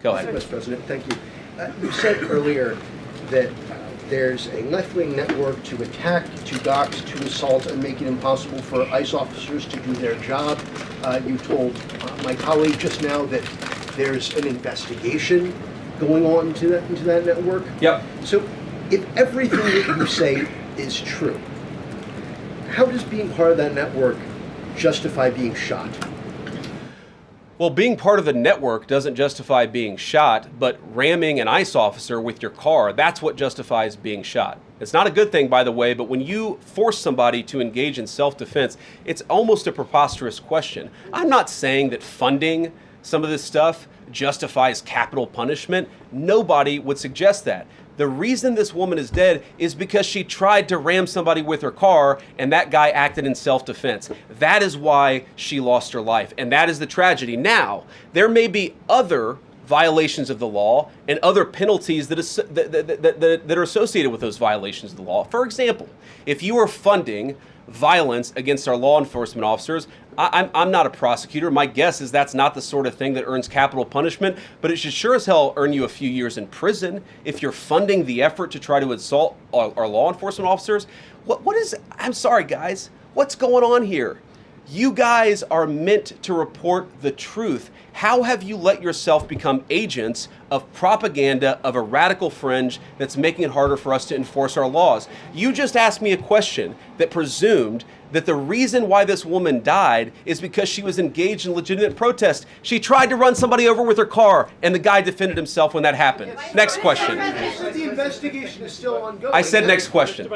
Go ahead. Vice President, thank you. You said earlier that there's a left-wing network to attack, to dox, to assault, and make it impossible for ICE officers to do their job. You told my colleague just now that there's an investigation going on into that network. Yep. So if everything that you say is true, how does being part of that network justify being shot? Well, being part of the network doesn't justify being shot, but ramming an ICE officer with your car, that's what justifies being shot. It's not a good thing, by the way, but when you force somebody to engage in self-defense, it's almost a preposterous question. I'm not saying that funding some of this stuff justifies capital punishment. Nobody would suggest that. The reason this woman is dead is because she tried to ram somebody with her car and that guy acted in self-defense. That is why she lost her life, and that is the tragedy. Now, there may be other violations of the law and other penalties that are associated with those violations of the law. For example, if you are funding violence against our law enforcement officers, I'm not a prosecutor. My guess is that's not the sort of thing that earns capital punishment, but it should sure as hell earn you a few years in prison if you're funding the effort to try to assault our law enforcement officers. I'm sorry, guys, what's going on here? You guys are meant to report the truth. How have you let yourself become agents of propaganda of a radical fringe that's making it harder for us to enforce our laws? You just asked me a question that presumed that the reason why this woman died is because she was engaged in legitimate protest. She tried to run somebody over with her car, and the guy defended himself when that happened. Next question. The investigation is still ongoing. I said next question.